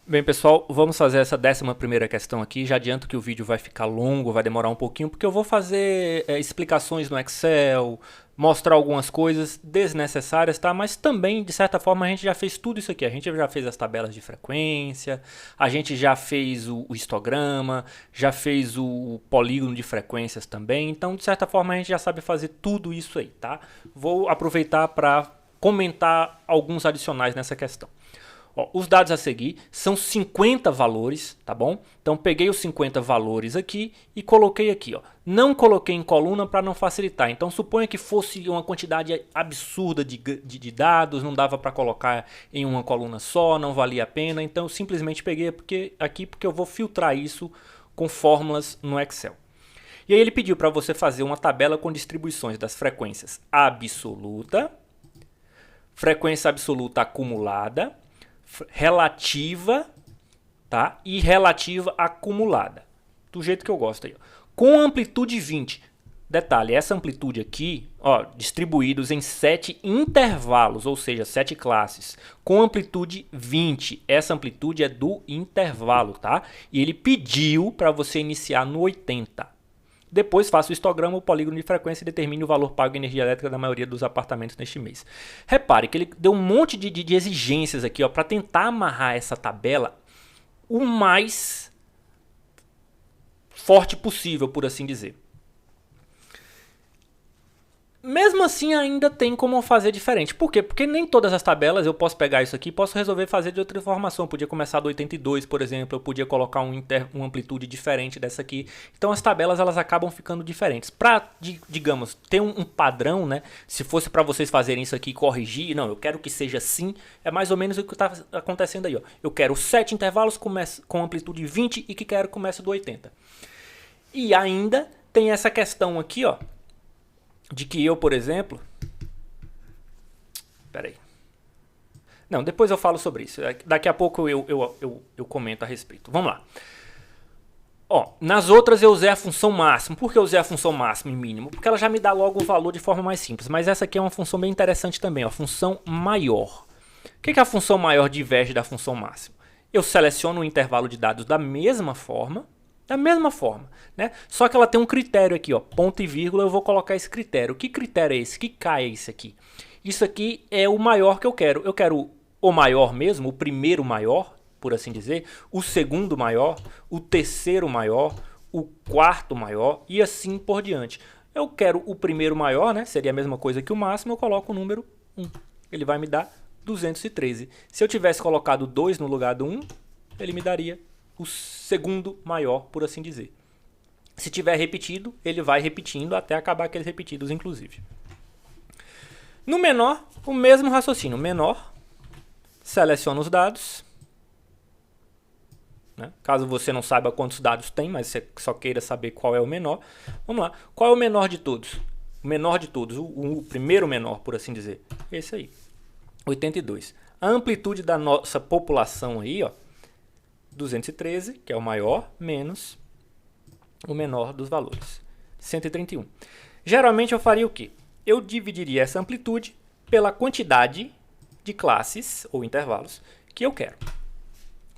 Bem, pessoal, vamos fazer essa 11ª questão aqui. Já adianto que o vídeo vai ficar longo, vai demorar um pouquinho, porque eu vou fazer explicações no Excel, mostrar algumas coisas desnecessárias, tá? Mas também, de certa forma, a gente já fez tudo isso aqui. A gente já fez as tabelas de frequência, a gente já fez o histograma, já fez o polígono de frequências também. Então, de certa forma, a gente já sabe fazer tudo isso aí, tá? Vou aproveitar para comentar alguns adicionais nessa questão. Ó, os dados a seguir são 50 valores, tá bom? Então peguei os 50 valores aqui e coloquei aqui, ó. Não coloquei em coluna para não facilitar. Então suponha que fosse uma quantidade absurda de dados, não dava para colocar em uma coluna só, não valia a pena. Então eu simplesmente peguei aqui porque eu vou filtrar isso com fórmulas no Excel. E aí ele pediu para você fazer uma tabela com distribuições das frequências absoluta, frequência absoluta acumulada, relativa, tá? E relativa acumulada. Do jeito que eu gosto aí, ó. Com amplitude 20. Detalhe, essa amplitude aqui, ó, distribuídos em 7 intervalos, ou seja, 7 classes. Com amplitude 20. Essa amplitude é do intervalo, tá? E ele pediu para você iniciar no 80. Depois faça o histograma, o polígono de frequência e determine o valor pago em energia elétrica da maioria dos apartamentos neste mês. Repare que ele deu um monte de exigências aqui para tentar amarrar essa tabela o mais forte possível, por assim dizer. Mesmo assim, ainda tem como fazer diferente. Por quê? Porque nem todas as tabelas eu posso pegar isso aqui e posso resolver fazer de outra informação. Eu podia começar do 82, por exemplo. Eu podia colocar uma amplitude diferente dessa aqui. Então, as tabelas elas acabam ficando diferentes. Para, digamos, ter um padrão, né? Se fosse para vocês fazerem isso aqui e corrigir, não, eu quero que seja assim. É mais ou menos o que está acontecendo aí, ó. Eu quero 7 intervalos com amplitude 20 e que quero que comece do 80. E ainda tem essa questão aqui, ó. De que eu, por exemplo... Peraí. Não, depois eu falo sobre isso. Daqui a pouco eu comento a respeito. Vamos lá. Ó, nas outras eu usei a função máximo. Por que eu usei a função máximo e mínimo? Porque ela já me dá logo o valor de forma mais simples. Mas essa aqui é uma função bem interessante também, ó, a função maior. O que a função maior diverge da função máximo? Eu seleciono o intervalo de dados da mesma forma, né? Só que ela tem um critério aqui, ó, ponto e vírgula, eu vou colocar esse critério. Que critério é esse? Que cai é esse aqui? Isso aqui é o maior que eu quero. Eu quero o maior mesmo, o primeiro maior, por assim dizer, o segundo maior, o terceiro maior, o quarto maior e assim por diante. Eu quero o primeiro maior, né? Seria a mesma coisa que o máximo, eu coloco o número 1. Ele vai me dar 213. Se eu tivesse colocado 2 no lugar do 1, ele me daria o segundo maior, por assim dizer. Se tiver repetido, ele vai repetindo até acabar aqueles repetidos, inclusive. No menor, o mesmo raciocínio. Menor, seleciona os dados. Né? Caso você não saiba quantos dados tem, mas você só queira saber qual é o menor. Vamos lá. Qual é o menor de todos? O menor de todos, o primeiro menor, por assim dizer. Esse aí, 82. A amplitude da nossa população aí, ó, 213, que é o maior, menos o menor dos valores, 131. Geralmente eu faria o quê? Eu dividiria essa amplitude pela quantidade de classes ou intervalos que eu quero.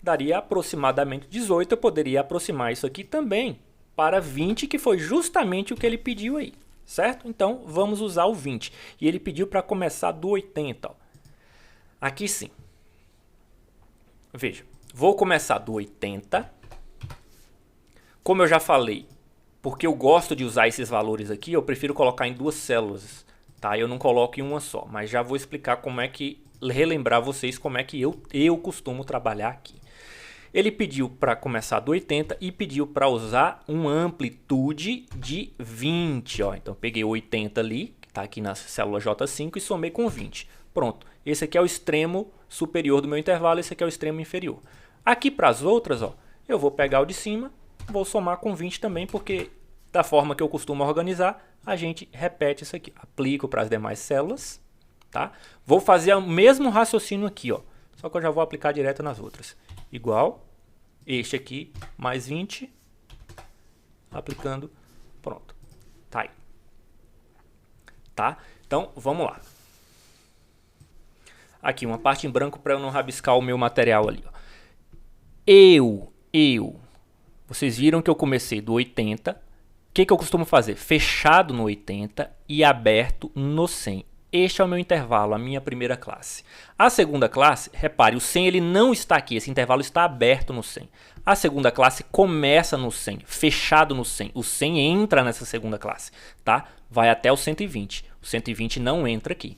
Daria aproximadamente 18, eu poderia aproximar isso aqui também para 20, que foi justamente o que ele pediu aí, certo? Então vamos usar o 20. E ele pediu para começar do 80. Ó. Aqui sim. Veja. Vou começar do 80. Como eu já falei, porque eu gosto de usar esses valores aqui, eu prefiro colocar em 2 células, tá? Eu não coloco em uma só, mas já vou explicar como é que, relembrar vocês como é que eu costumo trabalhar aqui. Ele pediu para começar do 80 e pediu para usar uma amplitude de 20, ó. Então peguei o 80 ali, que está aqui na célula J5 e somei com 20. Pronto, esse aqui é o extremo superior do meu intervalo, esse aqui é o extremo inferior. Aqui para as outras, ó, eu vou pegar o de cima, vou somar com 20 também, porque da forma que eu costumo organizar, a gente repete isso aqui. Aplico para as demais células, tá? Vou fazer o mesmo raciocínio aqui, ó, só que eu já vou aplicar direto nas outras. Igual este aqui, mais 20, aplicando, pronto. Tá aí. Tá? Então, vamos lá. Aqui, uma parte em branco para eu não rabiscar o meu material ali, ó. Vocês viram que eu comecei do 80. O que eu costumo fazer? Fechado no 80 e aberto no 100. Este é o meu intervalo, a minha primeira classe. A segunda classe, repare, o 100 ele não está aqui, esse intervalo está aberto no 100. A segunda classe começa no 100, fechado no 100. O 100 entra nessa segunda classe, tá? Vai até o 120. O 120 não entra aqui.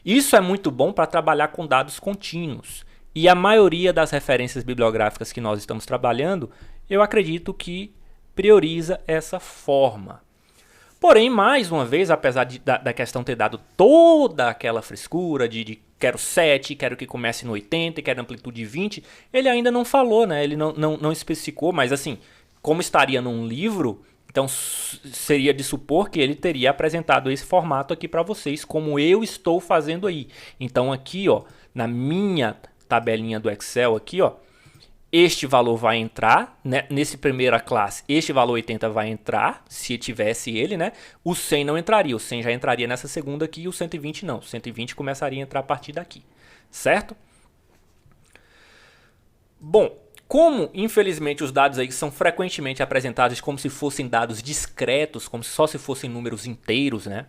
Isso é muito bom para trabalhar com dados contínuos. E a maioria das referências bibliográficas que nós estamos trabalhando, eu acredito que prioriza essa forma. Porém, mais uma vez, apesar da questão ter dado toda aquela frescura de quero 7, quero que comece no 80, quero amplitude 20, ele ainda não falou, né? Ele não especificou, mas assim, como estaria num livro, então seria de supor que ele teria apresentado esse formato aqui para vocês, como eu estou fazendo aí. Então aqui, ó, na minha tabelinha do Excel aqui, ó, este valor vai entrar, né? Nesse primeira classe, este valor 80 vai entrar, se tivesse ele, né? O 100 não entraria, o 100 já entraria nessa segunda aqui e o 120 não. O 120 começaria a entrar a partir daqui, certo? Bom, como infelizmente os dados aí são frequentemente apresentados como se fossem dados discretos, como se só se fossem números inteiros, né?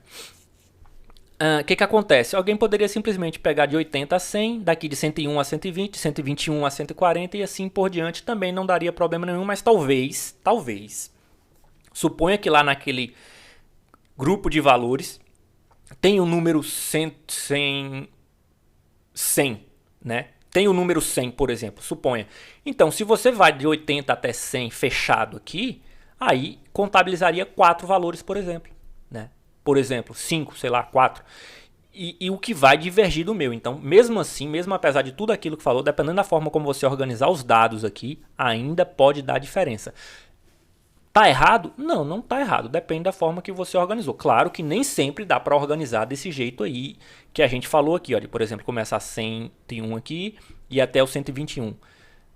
O que acontece? Alguém poderia simplesmente pegar de 80 a 100, daqui de 101 a 120, 121 a 140 e assim por diante, também não daria problema nenhum, mas talvez, suponha que lá naquele grupo de valores tem o número 100, né? Tem o número 100, por exemplo, suponha. Então, se você vai de 80 até 100 fechado aqui, aí contabilizaria 4 valores, por exemplo, né? Por exemplo, 5, sei lá, 4. E o que vai divergir do meu. Então, mesmo assim, mesmo apesar de tudo aquilo que falou, dependendo da forma como você organizar os dados aqui, ainda pode dar diferença. Tá errado? Não, não tá errado. Depende da forma que você organizou. Claro que nem sempre dá para organizar desse jeito aí que a gente falou aqui. Ó, de, por exemplo, começar 101 aqui e até o 121.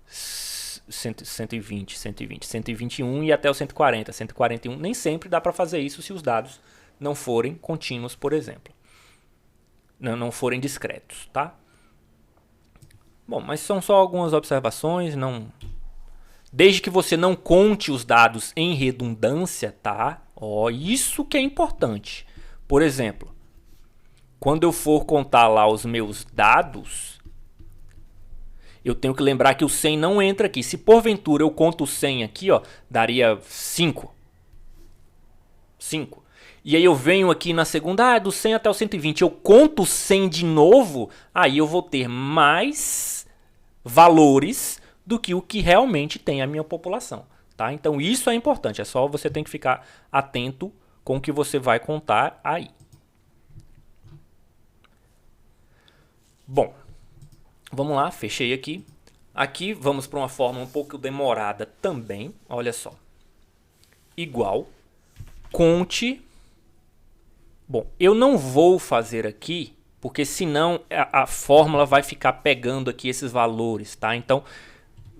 120, 121 e até o 140, 141. Nem sempre dá para fazer isso se os dados não forem contínuos, por exemplo. Não forem discretos, tá? Bom, mas são só algumas observações, desde que você não conte os dados em redundância, tá? Ó, isso que é importante. Por exemplo, quando eu for contar lá os meus dados, eu tenho que lembrar que o 100 não entra aqui. Se porventura eu conto o 100 aqui, ó, daria 5. 5. E aí eu venho aqui na segunda, do 100 até o 120, eu conto 100 de novo, aí eu vou ter mais valores do que o que realmente tem a minha população, tá? Então isso é importante, é só você tem que ficar atento com o que você vai contar aí. Bom, vamos lá, fechei aqui. Aqui vamos para uma forma um pouco demorada também, olha só. Igual, conte. Bom, eu não vou fazer aqui, porque senão a fórmula vai ficar pegando aqui esses valores, tá? Então,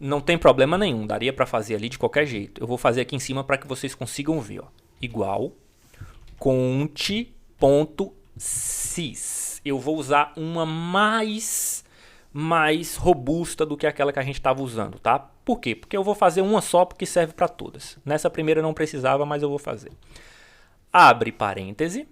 não tem problema nenhum, daria para fazer ali de qualquer jeito. Eu vou fazer aqui em cima para que vocês consigam ver, ó. Igual, conte.sys. Eu vou usar uma mais robusta do que aquela que a gente estava usando, tá? Por quê? Porque eu vou fazer uma só porque serve para todas. Nessa primeira não precisava, mas eu vou fazer. Abre parêntese.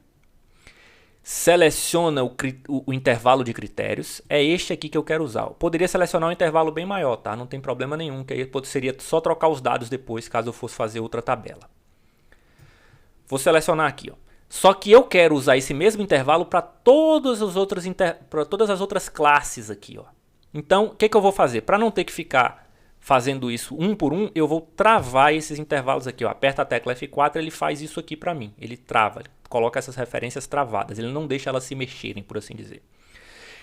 Seleciona o intervalo de critérios, é este aqui que eu quero usar. Eu poderia selecionar um intervalo bem maior, tá? Não tem problema nenhum, que aí seria só trocar os dados depois, caso eu fosse fazer outra tabela. Vou selecionar aqui, ó. Só que eu quero usar esse mesmo intervalo para todas as outras classes aqui, ó. Então, o que eu vou fazer? Para não ter que ficar fazendo isso um por um, eu vou travar esses intervalos aqui, ó. Aperta a tecla F4, ele faz isso aqui para mim. Ele trava, coloca essas referências travadas, ele não deixa elas se mexerem, por assim dizer.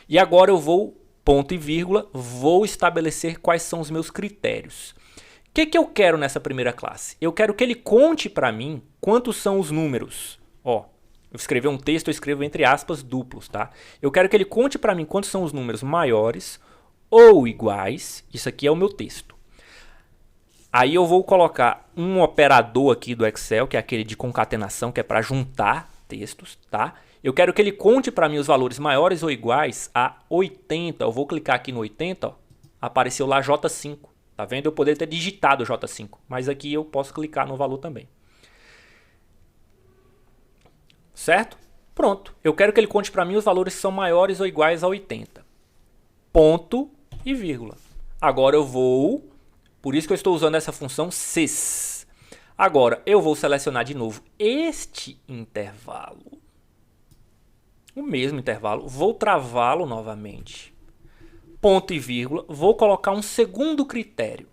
E agora eu vou, ponto e vírgula, vou estabelecer quais são os meus critérios. O que eu quero nessa primeira classe? Eu quero que ele conte para mim quantos são os números. Ó, eu escrevi um texto, eu escrevo entre aspas duplos, tá? Eu quero que ele conte para mim quantos são os números maiores ou iguais. Isso aqui é o meu texto. Aí eu vou colocar um operador aqui do Excel, que é aquele de concatenação, que é para juntar textos, tá? Eu quero que ele conte para mim os valores maiores ou iguais a 80. Eu vou clicar aqui no 80, ó, apareceu lá J5. Tá vendo? Eu poderia ter digitado J5, mas aqui eu posso clicar no valor também. Certo? Pronto. Eu quero que ele conte para mim os valores que são maiores ou iguais a 80. Ponto e vírgula. Agora eu vou... Por isso que eu estou usando essa função sys. Agora eu vou selecionar de novo este intervalo. O mesmo intervalo. Vou travá-lo novamente. Ponto e vírgula. Vou colocar um segundo critério.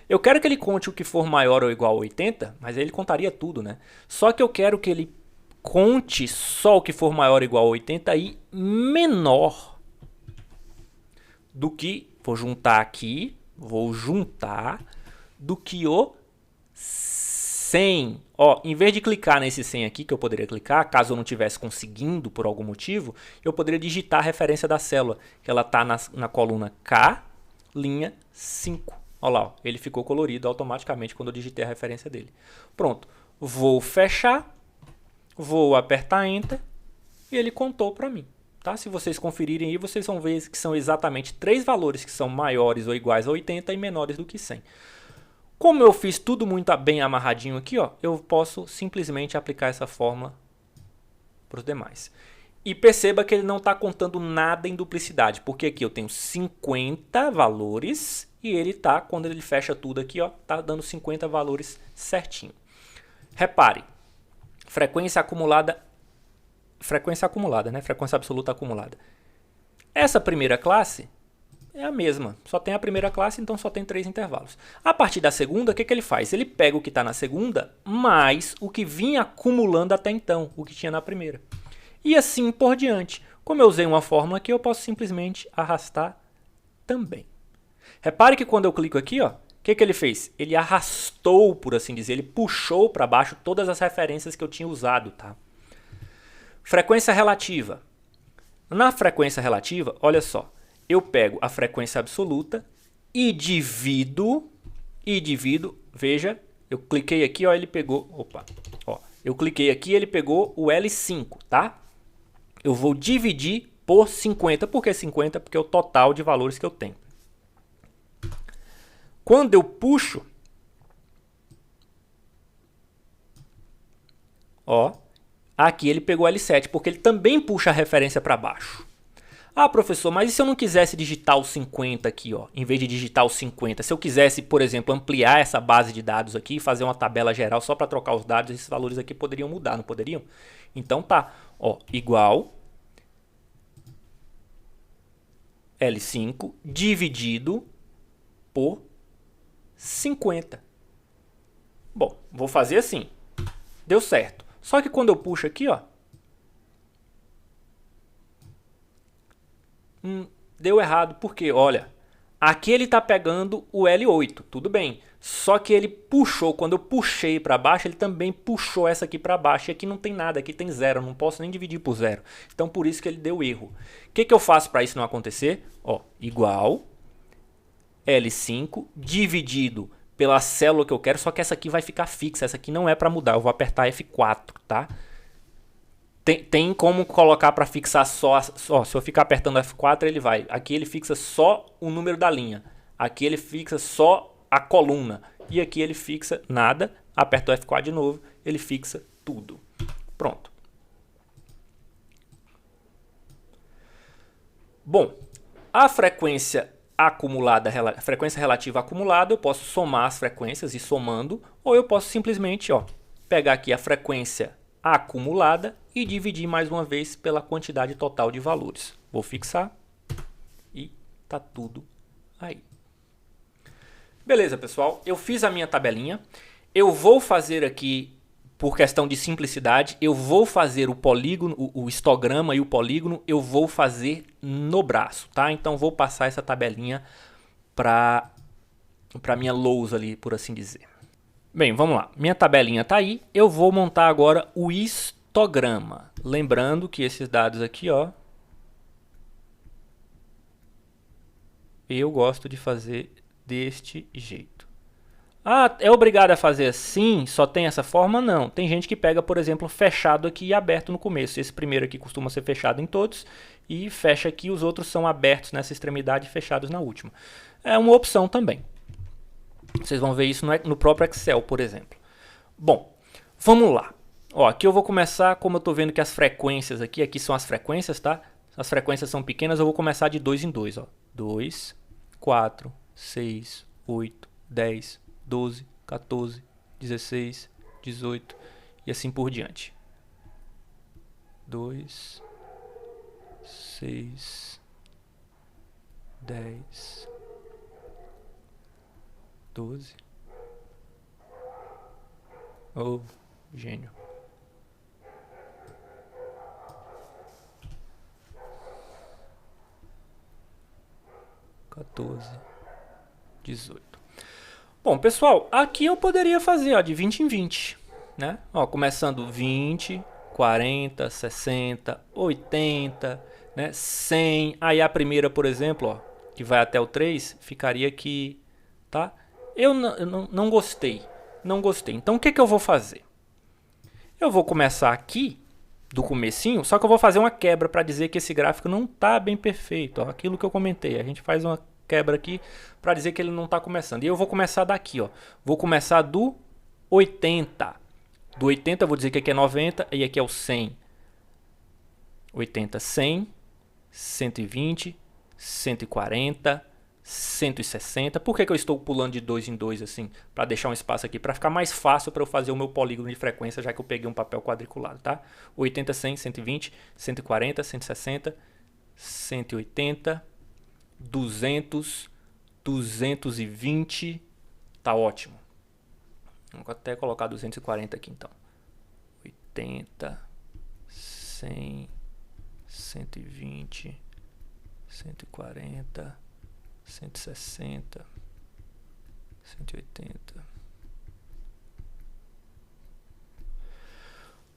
Eu quero que ele conte o que for maior ou igual a 80, mas aí ele contaria tudo, né? Só que eu quero que ele conte só o que for maior ou igual a 80 e menor do que... Vou juntar aqui. Vou juntar do que o 100. Ó, em vez de clicar nesse 100 aqui, que eu poderia clicar, caso eu não estivesse conseguindo por algum motivo, eu poderia digitar a referência da célula, que ela está na coluna K, linha 5. Olha lá, ó, ele ficou colorido automaticamente quando eu digitei a referência dele. Pronto, vou fechar, vou apertar Enter e ele contou para mim. Tá? Se vocês conferirem aí, vocês vão ver que são exatamente 3 valores que são maiores ou iguais a 80 e menores do que 100. Como eu fiz tudo muito bem amarradinho aqui, ó, eu posso simplesmente aplicar essa fórmula para os demais. E perceba que ele não está contando nada em duplicidade, porque aqui eu tenho 50 valores e ele está, quando ele fecha tudo aqui, ó, tá dando 50 valores certinho. Repare, frequência acumulada, né? Frequência absoluta acumulada. Essa primeira classe é a mesma, só tem a primeira classe, então só tem 3 intervalos. A partir da segunda, o que ele faz? Ele pega o que está na segunda, mais o que vinha acumulando até então, o que tinha na primeira. E assim por diante. Como eu usei uma fórmula aqui, eu posso simplesmente arrastar também. Repare que quando eu clico aqui, ó, o que ele fez? Ele arrastou, por assim dizer, ele puxou para baixo todas as referências que eu tinha usado, tá? Frequência relativa. Na frequência relativa, olha só, eu pego a frequência absoluta e divido, veja, eu cliquei aqui, ó, ele pegou, eu cliquei aqui, ele pegou o L5, tá? Eu vou dividir por 50, por que 50? Porque é o total de valores que eu tenho. Quando eu puxo, ó, aqui ele pegou L7, porque ele também puxa a referência para baixo. Ah, professor, mas e se eu não quisesse digitar o 50 aqui, ó, em vez de digitar o 50? Se eu quisesse, por exemplo, ampliar essa base de dados aqui e fazer uma tabela geral só para trocar os dados, esses valores aqui poderiam mudar, não poderiam? Então tá, ó, igual L5 dividido por 50. Bom, vou fazer assim. Deu certo. Só que quando eu puxo aqui, ó, deu errado, porque, olha, aqui ele está pegando o L8, tudo bem. Só que ele puxou, quando eu puxei para baixo, ele também puxou essa aqui para baixo. E aqui não tem nada, aqui tem 0, eu não posso nem dividir por 0. Então, por isso que ele deu erro. O que eu faço para isso não acontecer? Ó, igual L5 dividido pela célula que eu quero, só que essa aqui vai ficar fixa, essa aqui não é para mudar, eu vou apertar F4, tá? Tem como colocar para fixar só, se eu ficar apertando F4 ele vai, aqui ele fixa só o número da linha, aqui ele fixa só a coluna, e aqui ele fixa nada, aperto F4 de novo, ele fixa tudo. Pronto. Bom, a frequência acumulada, frequência relativa acumulada, eu posso somar as frequências e somando, ou eu posso simplesmente, ó, pegar aqui a frequência acumulada e dividir mais uma vez pela quantidade total de valores. Vou fixar e tá tudo aí. Beleza, pessoal, eu fiz a minha tabelinha. Eu vou fazer aqui, por questão de simplicidade, eu vou fazer o polígono, o histograma e o polígono, eu vou fazer no braço, tá? Então vou passar essa tabelinha para minha lousa ali, por assim dizer. Bem, vamos lá. Minha tabelinha está aí. Eu vou montar agora o histograma. Lembrando que esses dados aqui, ó, eu gosto de fazer deste jeito. Ah, é obrigado a fazer assim? Só tem essa forma? Não. Tem gente que pega, por exemplo, fechado aqui e aberto no começo. Esse primeiro aqui costuma ser fechado em todos e fecha aqui. Os outros são abertos nessa extremidade e fechados na última. É uma opção também. Vocês vão ver isso no próprio Excel, por exemplo. Bom, vamos lá. Ó, aqui eu vou começar, como eu estou vendo que as frequências aqui são as frequências, tá? As frequências são pequenas, eu vou começar de 2 em 2, ó. 2, 4, 6, 8, 10, 12, 14, 16, 18 e assim por diante. 2, 6, 10, 12. Oh, gênio. 14, 18. Bom, pessoal, aqui eu poderia fazer ó, de 20 em 20, né? Ó, começando 20, 40, 60, 80, né? 100. Aí a primeira, por exemplo, ó, que vai até o 3, ficaria aqui, tá? Eu não gostei. Não gostei. Então o que que eu vou fazer? Eu vou começar aqui do comecinho, só que eu vou fazer uma quebra para dizer que esse gráfico não está bem perfeito. Ó, aquilo que eu comentei, a gente faz uma quebra aqui para dizer que ele não está começando. E eu vou começar daqui, ó. Vou começar do 80. Do 80 eu vou dizer que aqui é 90 e aqui é o 100. 80, 100, 120, 140, 160. Por que eu estou pulando de 2 em 2 assim? Para deixar um espaço aqui, para ficar mais fácil para eu fazer o meu polígono de frequência, já que eu peguei um papel quadriculado, tá? 80, 100, 120, 140, 160, 180, 200, 220. Tá ótimo. Vou até colocar 240 aqui então. 80, 100, 120, 140, 160, 180.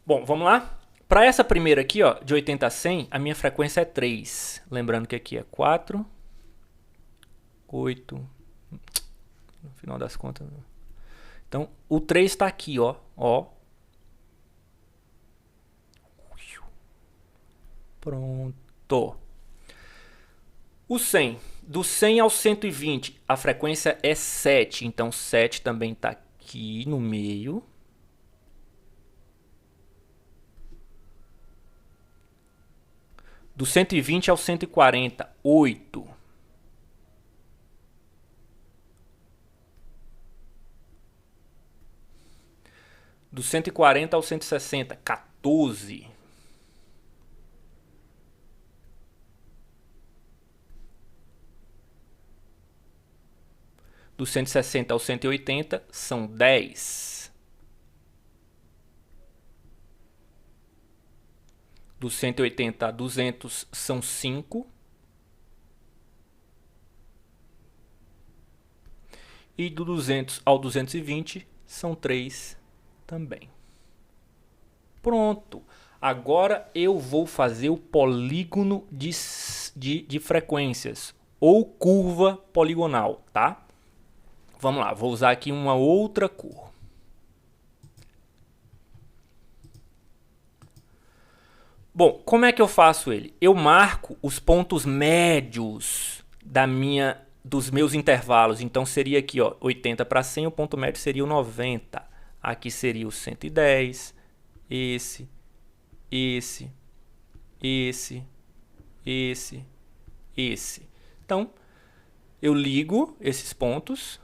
Bom, vamos lá? Para essa primeira aqui, ó, de 80 a 100, a minha frequência é 3. Lembrando que aqui é 4, 8, no final das contas. Então, o 3 está aqui, ó. Pronto. O 100. Do 100 ao 120, a frequência é 7. Então, 7 também está aqui no meio. Do 120 ao 140, 8. Do 140 ao 160, 14. Do 160 ao 180 são 10. Do 180 a 200 são 5. E do 200 ao 220 são 3 também. Pronto. Agora eu vou fazer o polígono de frequências ou curva poligonal, tá? Vamos lá, vou usar aqui uma outra cor. Bom, como é que eu faço ele? Eu marco os pontos médios dos meus intervalos. Então seria aqui, ó, 80 para 100, o ponto médio seria o 90. Aqui seria o 110, esse. Então, eu ligo esses pontos.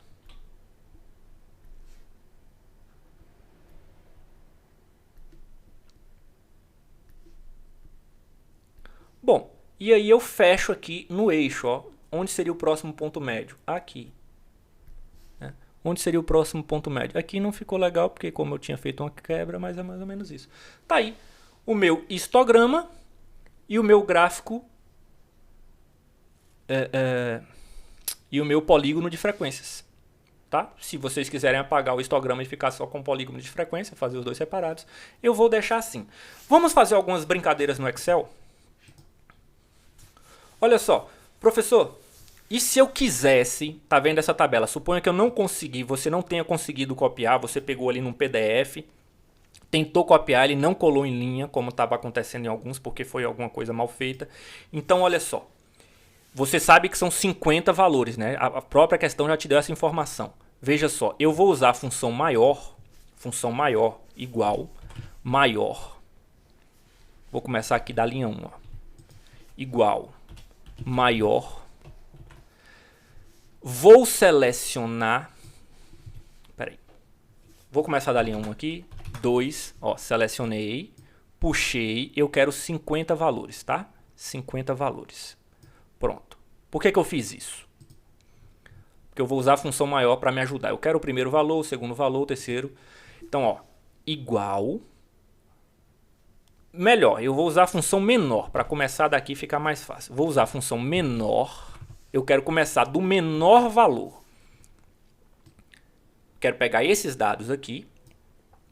Bom, e aí eu fecho aqui no eixo, ó, onde seria o próximo ponto médio? Aqui. Né? Onde seria o próximo ponto médio? Aqui não ficou legal, porque como eu tinha feito uma quebra, mas é mais ou menos isso. Tá aí o meu histograma e o meu gráfico e o meu polígono de frequências. Tá? Se vocês quiserem apagar o histograma e ficar só com o polígono de frequência, fazer os dois separados, eu vou deixar assim. Vamos fazer algumas brincadeiras no Excel? Olha só, professor, e se eu quisesse, tá vendo essa tabela? Suponha que eu não consegui, você não tenha conseguido copiar, você pegou ali num PDF, tentou copiar, ele não colou em linha, como estava acontecendo em alguns, porque foi alguma coisa mal feita. Então, olha só, você sabe que são 50 valores, né? A própria questão já te deu essa informação. Veja só, eu vou usar a função maior igual, maior. Vou começar aqui da linha 1, ó. Igual, maior. Vou selecionar, peraí, vou começar da linha 1 aqui, 2, ó, selecionei, puxei, eu quero 50 valores, tá? 50 valores. Pronto. Por que eu fiz isso? Porque eu vou usar a função maior para me ajudar. Eu quero o primeiro valor, o segundo valor, o terceiro. Então, ó, igual. Melhor, eu vou usar a função menor para começar daqui e ficar mais fácil. Vou usar a função menor. Eu quero começar do menor valor. Quero pegar esses dados aqui.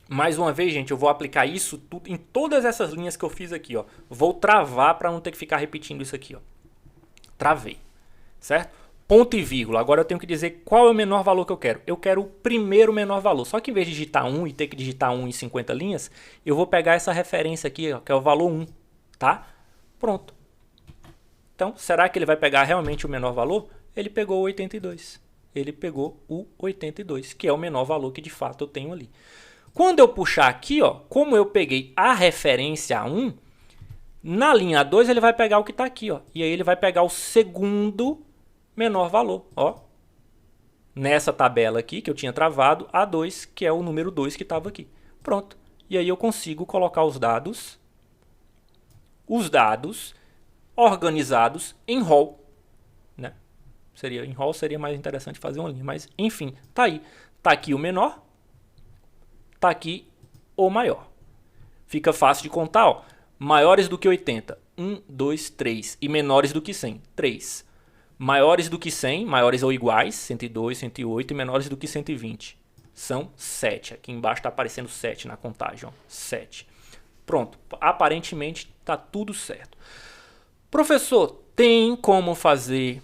Mais uma vez, gente, eu vou aplicar isso tudo em todas essas linhas que eu fiz aqui, ó. Vou travar para não ter que ficar repetindo isso aqui, ó. Travei, certo? Ponto e vírgula. Agora eu tenho que dizer qual é o menor valor que eu quero. Eu quero o primeiro menor valor. Só que em vez de digitar 1 e ter que digitar 1 em 50 linhas, eu vou pegar essa referência aqui, ó, que é o valor 1, tá? Pronto. Então, será que ele vai pegar realmente o menor valor? Ele pegou o 82. Ele pegou o 82, que é o menor valor que de fato eu tenho ali. Quando eu puxar aqui, ó, como eu peguei a referência a 1, na linha 2 ele vai pegar o que está aqui, ó, e aí ele vai pegar o segundo menor valor, ó. Nessa tabela aqui que eu tinha travado, A2, que é o número 2 que estava aqui. Pronto. E aí eu consigo colocar os dados organizados em rol, né? Em rol seria mais interessante fazer uma linha, mas enfim, tá aí. Tá aqui o menor, tá aqui o maior. Fica fácil de contar, ó. Maiores do que 80, 1, 2, 3. E menores do que 100, 3. Maiores do que 100, maiores ou iguais, 102, 108. E menores do que 120, são 7. Aqui embaixo está aparecendo 7 na contagem, ó. 7. Pronto, aparentemente está tudo certo. Professor, tem como fazer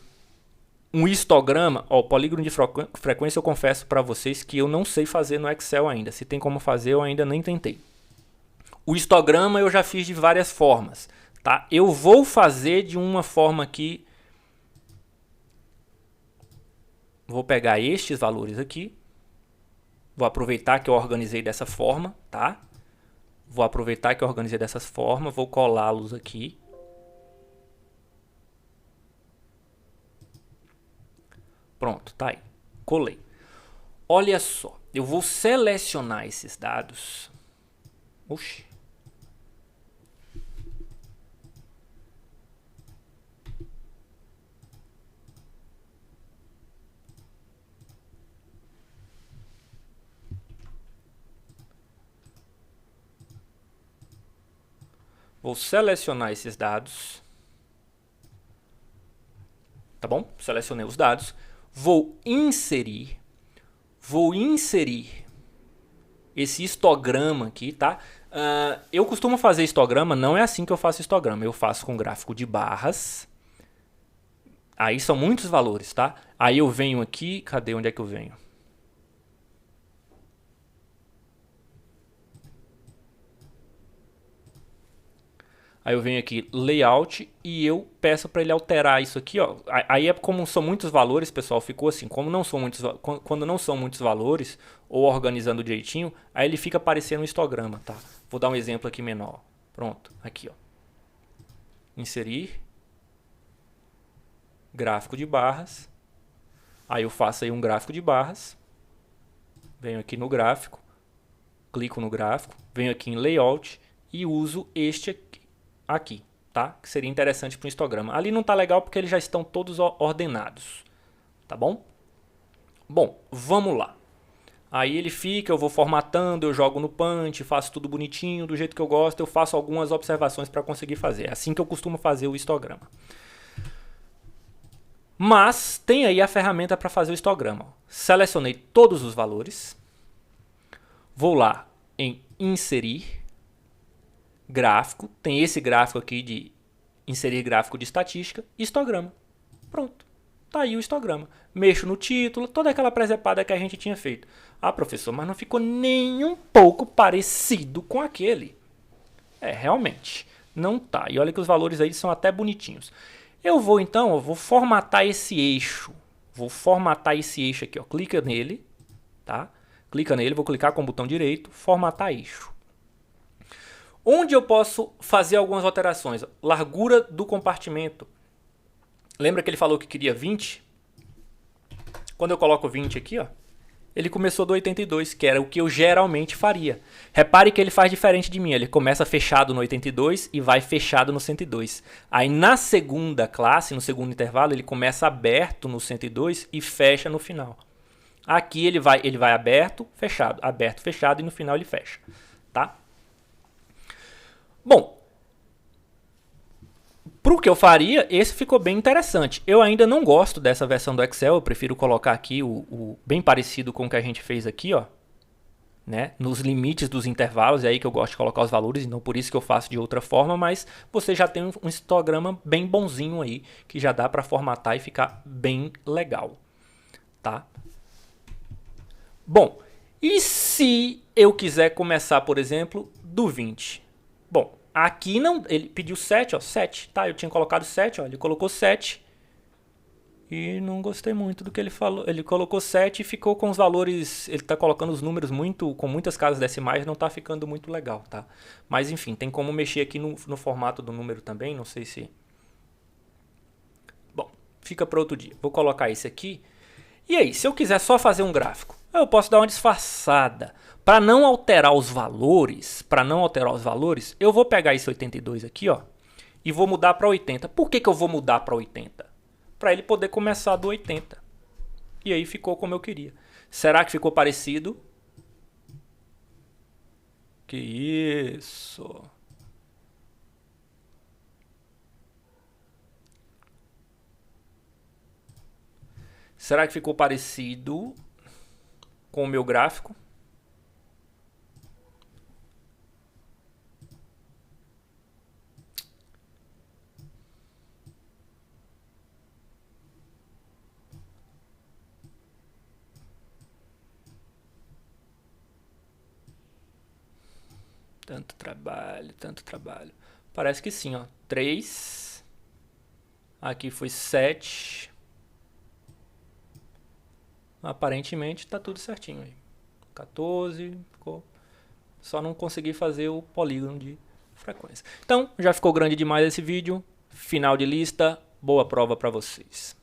um histograma? Ó, o polígono de frequência eu confesso para vocês que eu não sei fazer no Excel ainda. Se tem como fazer, eu ainda nem tentei. O histograma eu já fiz de várias formas, tá? Eu vou fazer de uma forma aqui. Vou pegar estes valores aqui. Vou aproveitar que eu organizei dessa forma, tá? Vou aproveitar que eu organizei dessa forma, vou colá-los aqui. Pronto, tá aí. Colei. Olha só, eu vou selecionar esses dados. Oxi. Vou selecionar esses dados. Tá bom? Selecionei os dados. Vou inserir esse histograma aqui, tá? Eu costumo fazer histograma, não é assim que eu faço histograma. Eu faço com gráfico de barras. Aí são muitos valores, tá? Aí eu venho aqui, cadê? Onde é que eu venho? Aí eu venho aqui, layout, e eu peço para ele alterar isso aqui, ó. Aí é como são muitos valores, pessoal, ficou assim. Quando não são muitos valores, ou organizando direitinho, aí ele fica parecendo um histograma, tá? Vou dar um exemplo aqui menor. Pronto, aqui, ó. Inserir. Gráfico de barras. Aí eu faço aí um gráfico de barras. Venho aqui no gráfico. Clico no gráfico. Venho aqui em layout e uso este aqui, tá? Que seria interessante para o histograma. Ali não tá legal porque eles já estão todos ordenados, tá bom? Bom, vamos lá. Aí ele fica, eu vou formatando, eu jogo no Punch, faço tudo bonitinho, do jeito que eu gosto, eu faço algumas observações para conseguir fazer. É assim que eu costumo fazer o histograma. Mas tem aí a ferramenta para fazer o histograma. Selecionei todos os valores. Vou lá em inserir gráfico, tem esse gráfico aqui de inserir gráfico de estatística, histograma. Pronto, tá aí o histograma. Mexo no título, toda aquela presepada que a gente tinha feito. Ah, professor, mas não ficou nem um pouco parecido com aquele. Realmente, não tá. E olha que os valores aí são até bonitinhos. Eu vou então, eu vou formatar esse eixo. Vou formatar esse eixo aqui, ó. Clica nele, tá? Clica nele, vou clicar com o botão direito, formatar eixo. Onde eu posso fazer algumas alterações? Largura do compartimento. Lembra que ele falou que queria 20? Quando eu coloco 20 aqui, ó, ele começou do 82, que era o que eu geralmente faria. Repare que ele faz diferente de mim. Ele começa fechado no 82 e vai fechado no 102. Aí na segunda classe, no segundo intervalo, ele começa aberto no 102 e fecha no final. Aqui ele vai aberto, fechado e no final ele fecha, tá? Bom, para o que eu faria, esse ficou bem interessante. Eu ainda não gosto dessa versão do Excel, eu prefiro colocar aqui o bem parecido com o que a gente fez aqui, ó, né? Nos limites dos intervalos, é aí que eu gosto de colocar os valores, então por isso que eu faço de outra forma, mas você já tem um histograma bem bonzinho aí, que já dá para formatar e ficar bem legal, tá? Bom, e se eu quiser começar, por exemplo, do 20? Bom, aqui não, ele pediu 7, ó, 7, tá? Eu tinha colocado 7, ó, ele colocou 7. E não gostei muito do que ele falou. Ele colocou 7 e ficou com os valores, ele tá colocando os números com muitas casas decimais, não tá ficando muito legal, tá? Mas enfim, tem como mexer aqui no formato do número também, não sei se... Bom, fica para outro dia. Vou colocar esse aqui. E aí, se eu quiser só fazer um gráfico, eu posso dar uma disfarçada. Para não alterar os valores, eu vou pegar esse 82 aqui, ó, e vou mudar para 80. Por que eu vou mudar para 80? Para ele poder começar do 80. E aí ficou como eu queria. Será que ficou parecido? Que isso! Será que ficou parecido com o meu gráfico? Tanto trabalho, tanto trabalho. Parece que sim, ó. 3. Aqui foi 7. Aparentemente tá tudo certinho aí. 14, ficou. Só não consegui fazer o polígono de frequência. Então, já ficou grande demais esse vídeo. Final de lista. Boa prova para vocês.